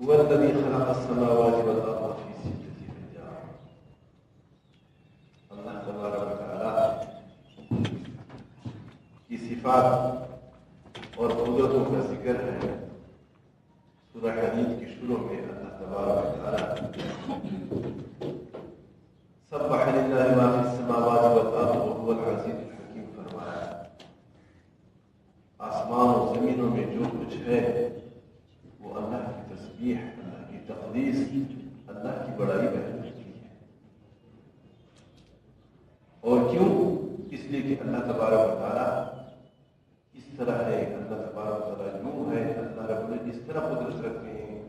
هو الذي خلق السماوات والأرض في 6 أيام. اللہ تبارک و تعالیٰ کی صفات اور قدرتوں کا ذکر ہے سورہ حدید کی شروع میں. اللہ تبارک و تعالیٰ سبح للہ ما فی السماوات والارض وهو العزیز الحکیم فرمایا. آسمان و زمینوں میں جو کچھ ہے وہ اللہ کی تسبیح، اللہ کی تقدیس، اللہ کی بڑائی بیان کرتی ہے. اور کیوں؟ اس لیے کہ اللہ تبارک و تعالیٰ اس طرح ہے، اللہ تبارک و تعالیٰ یوں ہے، اللہ رب العزت اس طرح قدرت رکھتے ہیں،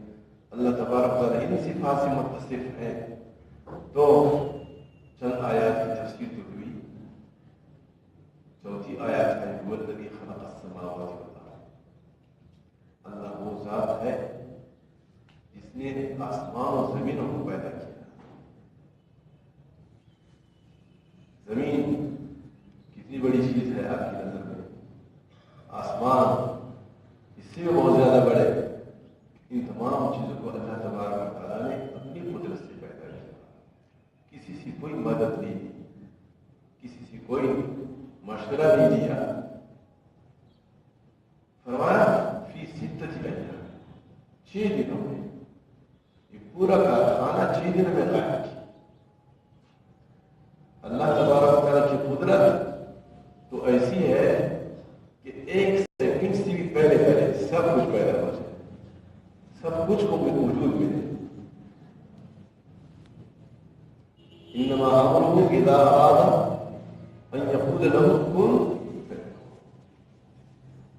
اللہ تبارک و تعالیٰ ان صفات سے متصف ہے. تو چند آیات کی تفسیر تو ہوئی. چوتھی آیات ہے هو الذی خلق السماوات والارض. اللہ وہ ذات ہے جس نے آسمان و زمینوں کو پیدا کیا. زمین کتنی بڑی چیز ہے آپ کی نظر میں؟ آسمان اس سے بھی بہت زیادہ بڑے. ان تمام چیزوں کو اللہ تبارک و تعالیٰ نے اپنی قدرت سے پیدا کیا. کسی سے کوئی مدد نہیں دی، کسی سے کوئی مشورہ نہیں دیا. فرمایا فی 6 ایام، 6 دنوں میں. یہ پورا کارخانہ 6 دنوں میں قائم کیا. اللہ تبارک و تعالیٰ کی قدرت تو ایسی ہے کہ 1 سیکنڈ سے بھی پہلے سب کچھ پیدا ہو جائے، سب کچھ کو وجود ملے. انما امره اذا اراد ان يقول له كن فيكون.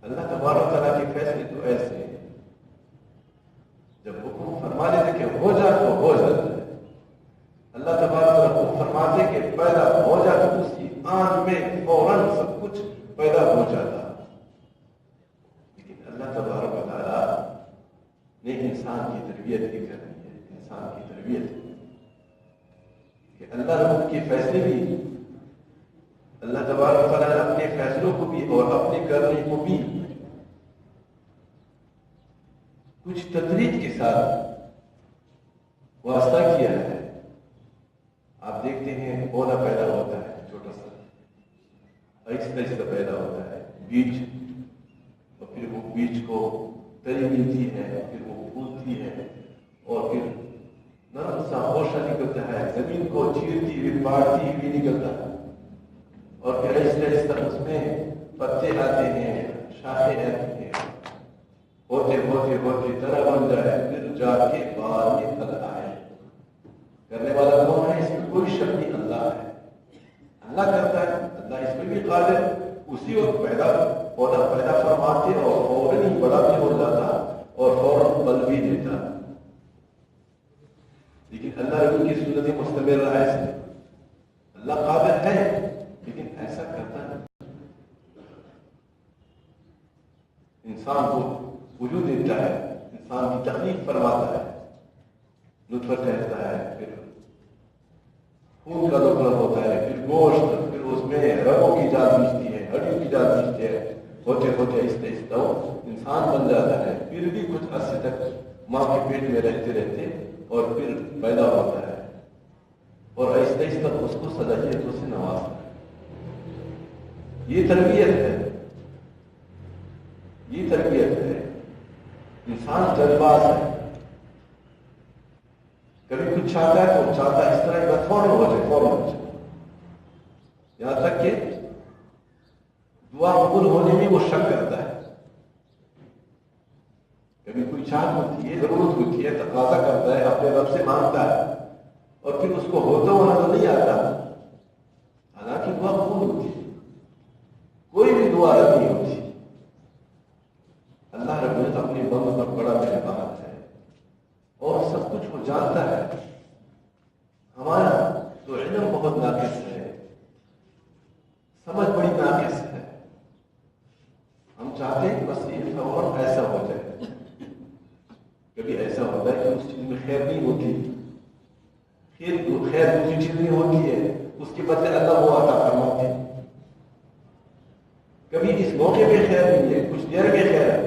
اللہ تبارک و تعالیٰ کے فیصلے تو ایسے ہیں، جب حکم فرما لیتے کہ ہو جا تو ہو جاتا ہے. اللہ تبارک و تعالیٰ حکم فرماتے کہ پیدا ہو جا تو اسی آن میں فوراً سب کچھ پیدا ہو جاتا. لیکن اللہ تبارک و تعالیٰ نے انسان کی تربیت کی کرنی ہے. انسان کی تربیت کہ اللہ رب کے فیصلے بھی، اللہ تبارک و تعالیٰ نے اپنے فیصلوں کو بھی اور اپنے کرنے کو بھی کچھ تدریج کے ساتھ واسطہ کیا ہے. آپ دیکھتے ہیں پودا پیدا ہوتا ہے چھوٹا سا، آہستہ آہستہ پیدا ہوتا ہے بیج، اور پھر وہ بیج کو تری ملتی ہے، پھر وہ پھولتی ہے، اور پھر نرم سا خوشہ نکلتا ہے، زمین کو چیرتی ہوئی پاڑتی ہوئی نکلتا ہے، اور پھر آہستہ آہستہ اس میں پتے آتے ہیں، شاخیں آتی ہیں، ہوتے ہوتے ہوتے طرح بن جائے، پھر جا کے بعد یہ پھل آئے. کرنے والا کون ہے؟ اس میں کوئی شک نہیں، اللہ ہے. اللہ کرتا ہے، اللہ اس میں بھی قادر. اسی وقت پودا پیدا فرماتے اور فوراً ہی بڑا بھی ہو جاتا اور فوراً پھل بھی دیتا. لیکن اللہ رب کی سنت مستمر رہا ہے. اللہ قادر ہے لیکن ایسا کرتا ہے. انسان کو وجود دیتا ہے، انسان کی تخلیق فرماتا ہے، نطفہ ٹھہرتا ہے، پھر خون کا ٹکڑا ہوتا ہے، پھر گوشت، پھر اس میں رگوں کی جات مچتی ہے، ہڈیوں کی جات مچتی ہے، ہوتے ہوتے آہستہ آہستہ انسان بن جاتا ہے. پھر بھی کچھ عرصے تک ماں کے پیٹ میں رہتے رہتے اور پھر پیدا ہوتا ہے، اور آہستہ آہستہ اس کو صلاحیتوں سے نوازتا ہے. یہ تربیت ہے، یہ تربیت ہے. انسان جذبات ہے، کبھی کچھ چاہتا ہے تو چاہتا ہے اس طرح کا فوراً ہو جائے، فوراً ہو جائے. یہاں تک کہ دعا قبول ہونے میں وہ شک کرتا ہے. کبھی کوئی چاہت ہوتی ہے، ضرورت ہوتی ہے، تقاضا کرتا ہے، اپنے رب سے مانگتا ہے، اور پھر اس کو ہوتا ہوا نظر نہیں آتا، حالانکہ دعا قبول ہوتی ہے. کوئی بھی دعا رد نہیں ہوتی. اللہ رب العزت اپنے بندوں پر بڑا مہربان ہے اور سب کچھ وہ جانتا ہے. ہمارا تو علم بہت ناقص ہے، سمجھ بڑی ناقص ہے. ہم چاہتے ہیں بس یہ فوراً ایسا ہو جائے. کبھی ایسا ہوتا ہے کہ اس چیز میں خیر نہیں ہوتی، خیر دوسری چیز میں ہوتی ہے، اس کے بدلے اللہ وہ عطا فرماتے ہیں. کبھی اس موقع پہ خیر نہیں ہے، کچھ دیر میں خیر ہے.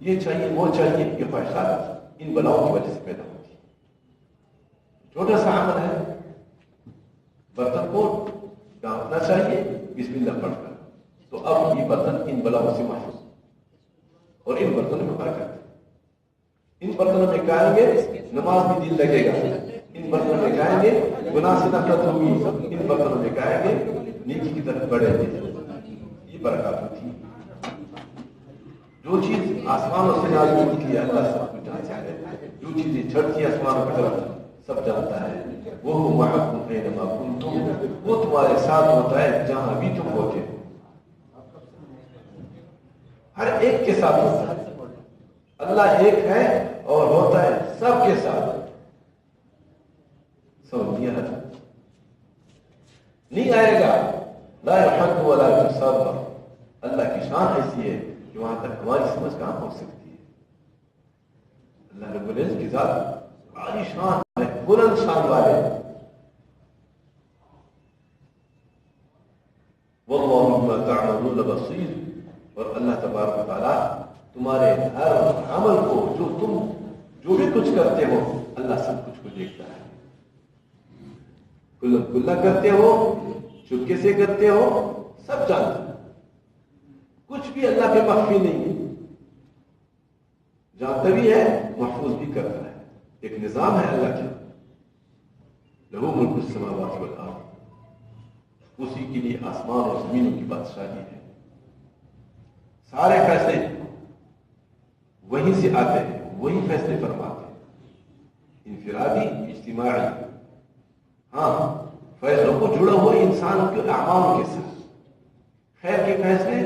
یہ چاہیے وہ چاہیے، یہ خواہشات ان بلاؤں کی وجہ سے پیدا ہوتی ہے۔ چھوٹا سا عمل ہے، برتن کو ڈھانپنا چاہیے بسم اللہ پڑھ کر، تو اب یہ برتن ان بلاؤں سے محفوظ، اور ان برتنوں میں برکت ہے۔ ان برتنوں میں کھائیں گے نماز میں دل لگے گا، ان برتنوں میں کھائیں گے گناہ سے نفرت ہوگی، ان برتنوں میں کھائیں گے نیکی کی طرف بڑھیں گے، یہ برکات ہوتی ہے۔ جو چیز آسمانوں سے نازل ہوتی ہے اللہ سب کچھ جانتا ہے، جو چیزیں چڑھتی ہیں آسمانوں کی طرف سب جانتا ہے۔ وہ معکم اینما کنتم، وہ تمہارے ساتھ ہوتا ہے جہاں بھی تم ہوتے ہو، ہر ایک کے ساتھ ہوتا ہے۔ اللہ ایک ہے اور ہوتا ہے سب کے ساتھ۔ سمجھ لیا نہیں آئے گا لا يحد ولا يتصور، اللہ کی شان ایسی ہے کہ وہاں تک ہماری سمجھ کہاں پہنچ سکتی ہے۔ اللہ رب العزت کی ذات بڑی شان ہے، بلند شان والے۔ واللہ بما تعملون بصیر، اور اللہ تبارک و تعالیٰ تمہارے ہر عمل کو، جو بھی کچھ کرتے ہو، اللہ سب کچھ کو دیکھتا ہے۔ کلہ کرتے ہو، چپکے سے کرتے ہو، سب جانتا ہے، کچھ بھی اللہ پہ مخفی نہیں ہے، جانتا بھی ہے محفوظ بھی کرتا ہے۔ ایک نظام ہے اللہ کا، لہو ملک السماوات والارض، اسی کے لیے آسمان اور زمینوں کی بادشاہی ہے۔ سارے فیصلے وہیں سے آتے ہیں، وہی فیصلے فرماتے ہیں، انفرادی اجتماعی۔ ہاں، فیصلوں کو جڑا ہوا انسانوں کے اعمال کے ساتھ، خیر کے فیصلے،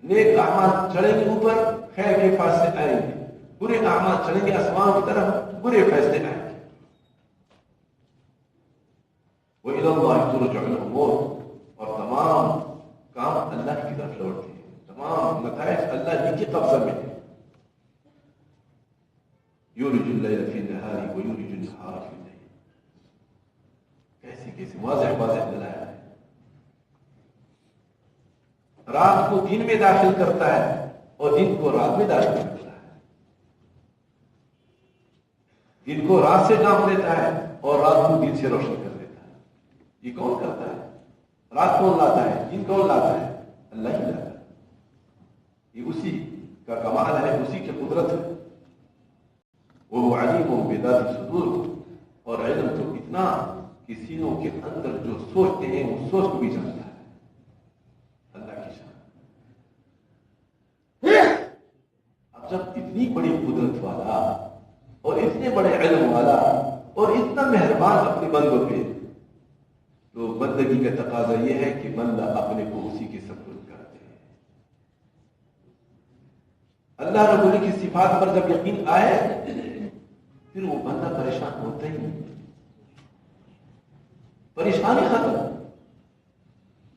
نیک اعمال چڑھیں گے اوپر، خیر کے فیصلے آئیں گے، برے اعمال چڑھیں گے آسمان کی طرف، برے فیصلے آئیں گے۔ وَإِلَى اللَّهِ تُرْجَعُ الْأُمُورُ، اور تمام کام اللہ کی طرف لوٹتے ہیں، تمام نتائج اللہ ہی کے قبضہ میں ہے۔ یولج اللیل فی النہار ویولج النہار فی اللیل، کیسے واضح دلایا ہے۔ رات کو دن میں داخل کرتا ہے اور دن کو رات میں داخل کرتا ہے، دن کو رات سے ڈانپ لیتا ہے اور رات کو دن سے روشن کر دیتا ہے۔ یہ کون کرتا ہے؟ رات کون لاتا ہے؟ دن کون لاتا ہے؟ اللہ ہی لاتا ہے۔ یہ اسی کا کمال ہے، اسی کی قدرت ہے۔ وہ علیم بذات الصدور، اور علم تو اتنا کہ سینوں کے اندر جو سوچتے ہیں وہ سوچ کو بھی جانتا ہے، اللہ کی شان۔ اب جب اتنی بڑی قدرت والا اور اتنے بڑے علم والا اور اتنا مہربان اپنے بندوں پہ، تو بندگی کا تقاضا یہ ہے کہ بندہ اپنے کو اسی کے سپرد کر دے۔ اللہ رب العزت کی صفات پر جب یقین آئے پھر وہ بندہ پریشان ہوتا ہی نہیں، پریشانی ختم۔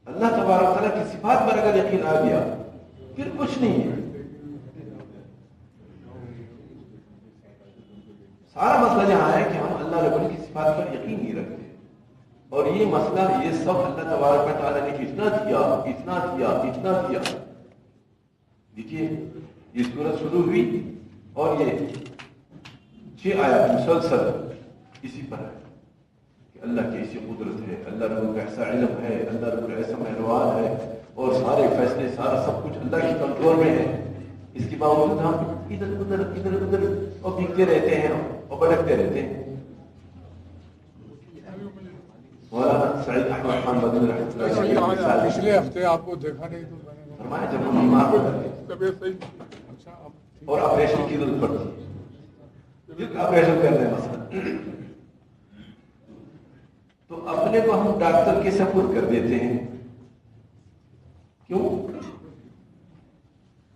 اللہ تبارک و تعالیٰ کی صفات پر اگر یقین آ گیا پھر کچھ نہیں ہے۔ سارا مسئلہ یہاں ہے کہ ہم اللہ رب العزت کی صفات پر یقین نہیں رکھتے، اور یہ مسئلہ یہ سب اللہ تبارک و تعالیٰ نے اتنا دیا اتنا دیا اتنا دیا۔ دیکھیے یہ سورت شروع ہوئی اور یہ 6 آیات مسلسل اسی پر ہے کہ اللہ کی ایسی قدرت ہے، اللہ رب کا ایسا علم ہے، اللہ رب کا ایسا مہربان ہے، اور سارے فیصلے سارا سب کچھ اللہ کی کنٹرول میں ہے۔ اس کے باوجود ہم ادھر ادھر اور بھیگتے رہتے ہیں اور بھٹکتے رہتے ہیں۔ مولانا سعید احمد خان بدن رحمۃ اللہ علیہ پچھلے ہفتے آپ کو دیکھا نہیں تو میں نے فرمایا جب ہم بیمار ہو جاتے طبیعت صحیح، اچھا اور آپریشن کی ضرورت پڑتی ہے، آپریشن کرنا ہے مثلا، تو اپنے کو ہم ڈاکٹر کے سپرد کر دیتے ہیں۔ کیوں؟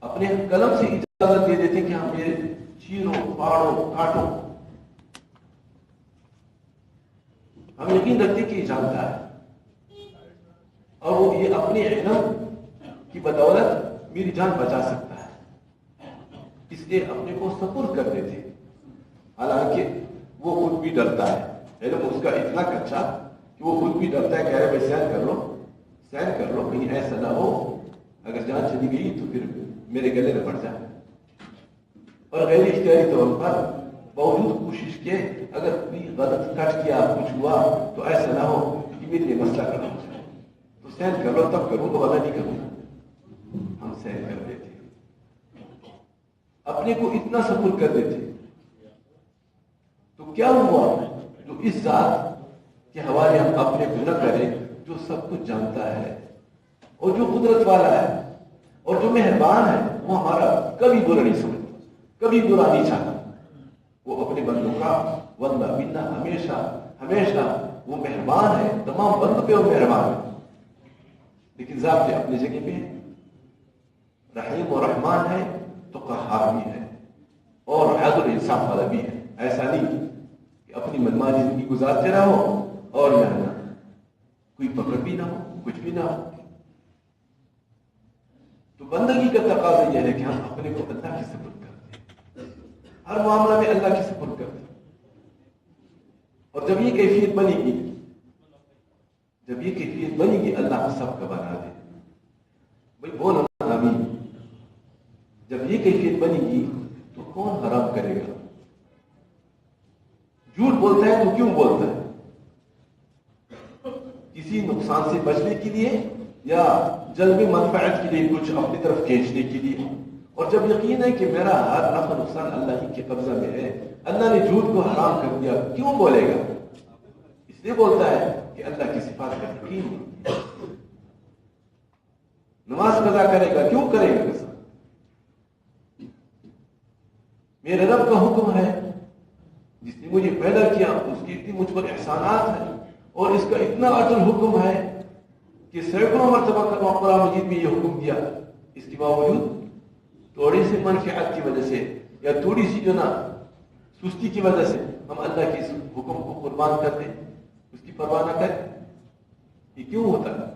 اپنے قلم سے اجازت دے دیتے ہیں کہ ہم یہ چیرو پاڑو کاٹو، ہم یقین رکھتے کہ یہ جانتا ہے اور وہ یہ اپنے علم کی بدولت میری جان بچا سکتا ہے، اس لیے اپنے کو سپرد کر دیتے ہیں۔ حالانکہ وہ خود بھی ڈرتا ہے، علم اس کا اتنا کچا کہ وہ خود بھی ڈرتا ہے کہ ارے بھائی سہن کر لو کہیں ایسا نہ ہو اگر جان چلی گئی تو پھر میرے گلے میں پڑ جائے۔ اور غیر اختیاری طور پر باوجود کوشش کے اگر کوئی غلط کٹ کیا کچھ ہوا تو ایسا نہ ہو کہ میرے لیے مسئلہ کرنا ہو جائے تو سہن کر لو تب کروں گا والا نہیں کروں گا. ہم سہن کر دیتے اپنے کو اتنا صبر کر دیتے تو کیا ہوا جو اس ذات کے حوالے ہم اپنے کو نہ کریں جو سب کچھ جانتا ہے اور جو قدرت والا ہے اور جو مہربان ہے وہ ہمارا کبھی برا نہیں سمجھتا کبھی برا نہیں چاہتا. وہ اپنے بندوں کا وندہ بندہ ہمیشہ ہمیشہ وہ مہربان ہے تمام بندوں پہ وہ مہربان ہے لیکن ذات اپنی جگہ پہ رحیم و رحمان ہے تو قہار بھی ہے اور عدل انصاف والا بھی ہے. ایسا نہیں کہ اپنی منمانی زندگی گزارتے رہو اور یہاں کوئی پکڑ بھی نہ ہو کچھ بھی نہ ہو. تو بندگی کا تقاضا یہ ہے کہ ہم اپنے کو اللہ کی سپرد کرتے ہیں ہر معاملہ میں اللہ کی سپرد کرتے ہیں. اور جب یہ کیفیت بنے گی اللہ کو سب کا بنا دے. بھائی بولو آمین. جب یہ کیفیت بنے گی تو کون حرام کرے گا؟ جھوٹ بولتا ہے تو کیوں بولتا ہے؟ کسی نقصان سے بچنے کے لیے یا جلب منفعت کے لیے کچھ اپنی طرف کھینچنے کے لیے. اور جب یقین ہے کہ میرا ہر نفع نقصان اللہ ہی کے قبضہ میں ہے اللہ نے جھوٹ کو حرام کر دیا کیوں بولے گا؟ اس لیے بولتا ہے کہ اللہ کی صفات کا یقین ہے. نماز قضا کرے گا کیوں کرے گا؟ میرے رب کا حکم ہے جس نے مجھے پیدا کیا اس کی اتنی مجھ پر احسانات ہیں اور اس کا اتنا اٹل حکم ہے کہ سینکڑوں مرتبہ قرآن مجید میں یہ حکم دیا. اس کے باوجود تھوڑی سی منفعت کی وجہ سے یا تھوڑی سی جو نا سستی کی وجہ سے ہم اللہ کے اس حکم کو قربان کر دیں اس کی پرواہ نہ کریں. یہ کیوں ہوتا ہے؟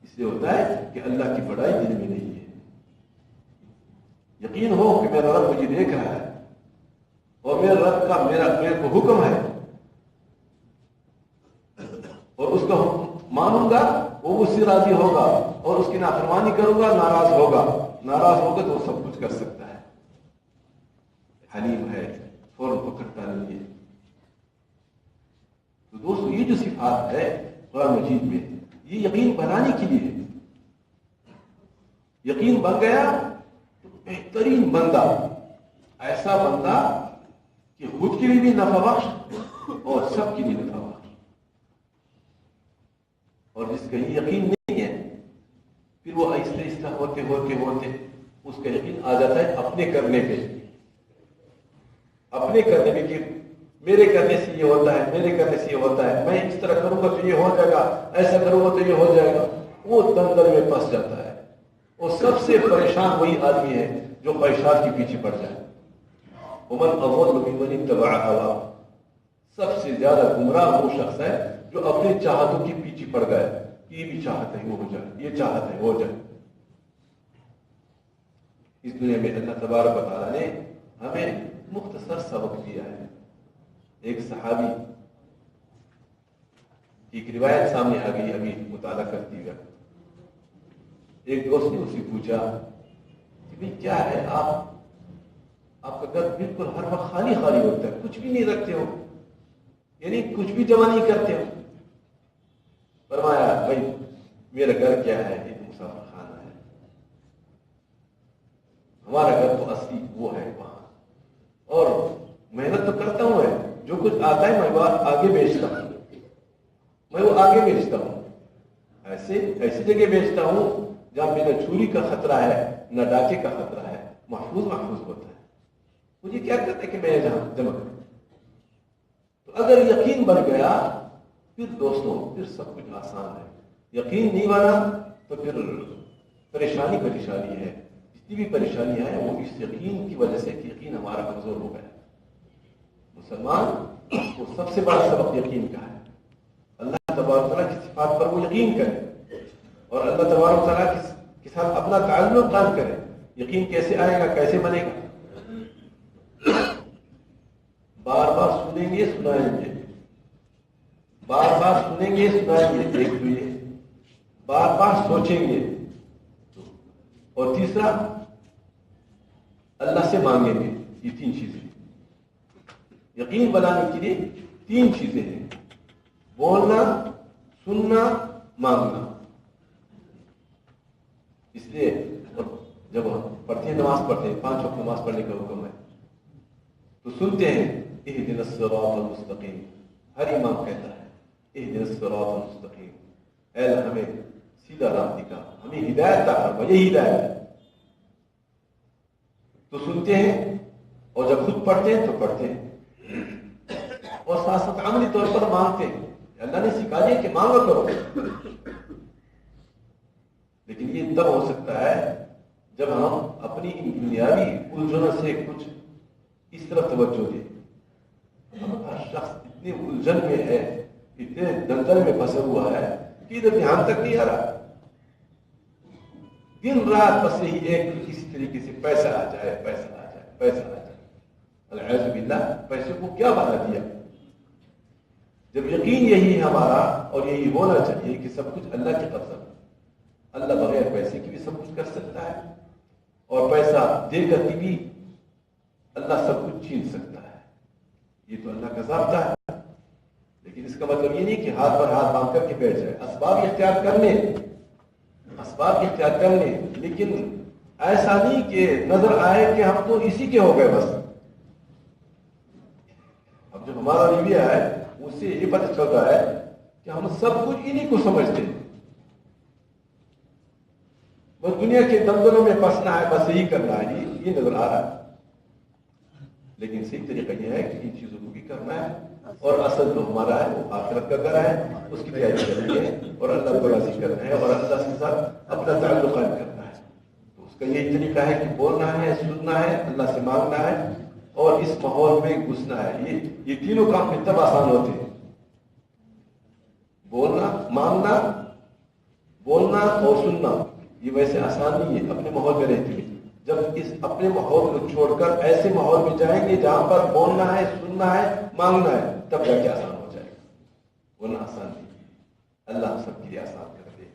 اس لیے ہوتا ہے کہ اللہ کی بڑائی دل میں نہیں ہے. یقین ہو کہ میرا رب مجھے دیکھ رہا ہے اور میرے رب کا میرے کو حکم ہے اور اس کا حکم مانوں گا وہ مجھ سے راضی ہوگا اور اس کی نافرمانی کروں گا ناراض ہوگا تو وہ سب کچھ کر سکتا ہے. حلیم ہے فوراً پکڑتا نہیں ہے. تو دوستو یہ جو صفات ہے قرآن مجید میں یہ یقین بنانے کے لیے ہے. یقین بن گیا تو بہترین بندہ ایسا بندہ کہ خود کے لیے بھی نفع بخش اور سب کے لیے نفع بخش. اور جس کا یہ یقین نہیں ہے پھر وہ آہستہ آہستہ ہوتے اس کا یقین آ جاتا ہے اپنے کرنے پہ کہ میرے کرنے سے یہ ہوتا ہے میں اس طرح کروں گا تو یہ ہو جائے گا ایسا کروں گا تو یہ ہو جائے گا. وہ دلدل میں پھنس جاتا ہے. اور سب سے پریشان وہی آدمی ہے جو خواہشات کے پیچھے پڑ جائے. ومن اضل ممن اتبع هواه. سب سے زیادہ گمراہ وہ شخص ہے جو اپنے چاہتوں کے پیچھے پڑ گئے. یہ بھی چاہت ہے وہ ہو جائے یہ چاہت ہے ہو جائے. اس دنیا میں اللہ تبارک و تعالیٰ نے ہمیں مختصر سبق دیا ہے. ایک صحابی کی ایک روایت سامنے آ گئی ابھی مطالعہ کرتی ہوئے. ایک دوست نے اس سے پوچھا کہ بھئی کیا ہے آپ کا گھر بالکل ہر وقت خالی ہوتا ہے کچھ بھی نہیں رکھتے ہو یعنی کچھ بھی جمع نہیں کرتے ہو. فرمایا بھائی میرا گھر کیا ہے ایک مسافر خانہ ہے. ہمارا گھر تو اصلی وہ ہے وہاں اور محنت تو کرتا ہوں ہے جو کچھ آتا ہے میں وہ آگے بیچتا ہوں ایسی جگہ بیچتا ہوں جہاں پہ نہ چوری کا خطرہ ہے نہ ڈاکے کا خطرہ ہے. محفوظ ہوتا ہے. مجھے کیا کرتا ہے کہ میں جہاں جمع کروں. تو اگر یقین بن گیا پھر دوستوں پھر سب کچھ آسان ہے. یقین نہیں بنا تو پھر پریشانی ہے. جتنی بھی پریشانیاں ہیں وہ اس یقین کی وجہ سے کہ یقین ہمارا کمزور ہو گیا. مسلمان کو سب سے بڑا سبق یقین کا ہے. اللہ تبارک تعالیٰ کی صفات پر وہ یقین کرے اور اللہ تبارک تعالیٰ کے ساتھ اپنا تعلق قائم کرے. یقین کیسے آئے گا کیسے بنے گا؟ بار بار سنیں گے سنائیں گے ایک تو یہ بار بار سوچیں گے اور تیسرا اللہ سے مانگیں گے. یہ 3 چیزیں یقین بنانے کے لیے 3 چیزیں ہیں: بولنا، سننا، مانگنا. اس لیے جب ہم پڑھتے ہیں، نماز پڑھتے ہیں، 5 وقت نماز پڑھنے کا حکم ہے، تو سنتے ہیں اہدنا الصراط المستقیم. ہر امام کہتا ہے اہدنا الصراط المستقیم، اے اللہ ہمیں سیدھا راہ دکھا، ہمیں ہدایت عطا فرما. یہ ہدایت ہے. تو سنتے ہیں، اور جب خود پڑھتے ہیں تو پڑھتے ہیں، اور ساتھ ساتھ عملی طور پر مانگتے ہیں. اللہ نے سکھا دیا کہ مانگو کرو. لیکن یہ تب ہو سکتا ہے جب ہم اپنی دنیاوی الجھنوں سے کچھ اس طرف توجہ دیں. ہر شخص اتنے الجھن میں ہے، اتنے دلدل میں پھنسا ہوا ہے کہ ادھر دھیان تک نہیں آ رہا. دن رات بس یہی ایک کسی طریقے سے پیسہ آ جائے، پیسہ آ جائے، پیسہ آ جائے. العیاذ باللہ، پیسے کو کیا بنا دیا؟ جب یقین یہی ہے ہمارا، اور یہی ہونا چاہیے کہ سب کچھ اللہ کے قبضہ میں. اللہ بغیر پیسے کی بھی سب کچھ کر سکتا ہے، اور پیسہ دے کر کے بھی اللہ سب کچھ چھین سکتا ہے. یہ تو اللہ کا ضابطہ ہے. لیکن اس کا مطلب یہ نہیں کہ ہاتھ پر ہاتھ باندھ کر کے بیٹھ جائے. اسباب اختیار کر لیں، اسباب اختیار کر لیں، لیکن ایسا نہیں کہ نظر آئے کہ ہم تو اسی کے ہو گئے بس. اب جو ہمارا رویہ ہے اس سے یہ پتہ چلتا ہے کہ ہم سب کچھ انہی کو سمجھتے ہیں. بس دنیا کے دلدلوں میں پھنسنا ہے، بس یہی کرنا ہے، یہ نظر آ رہا ہے. لیکن صحیح طریقہ یہ ہے کہ ان چیزوں کو بھی کرنا ہے، اور اصل جو ہمارا ہے وہ آخرت کا گھر ہے، اس کی تیاری کرنی ہے، اور اللہ کو راضی کرنا ہے، اور اللہ کے ساتھ اپنا تعلق قائم کرنا ہے. تو اس کا یہی طریقہ ہے کہ بولنا ہے، سننا ہے، اللہ سے مانگنا ہے، اور اس ماحول میں گھسنا ہے. یہ تینوں کام پھر تب آسان ہوتے ہیں. بولنا، مانگنا، بولنا اور سننا، یہ ویسے آسان نہیں ہے اپنے ماحول میں رہتے ہوئے. جب اس اپنے ماحول کو چھوڑ کر ایسے ماحول میں جائیں گے جہاں پر بولنا ہے، سننا ہے، مانگنا ہے، تب جا کے آسان ہو جائے گا، ورنہ آسان نہیں ہے. اللہ ہم سب کے لیے آسان کر دے.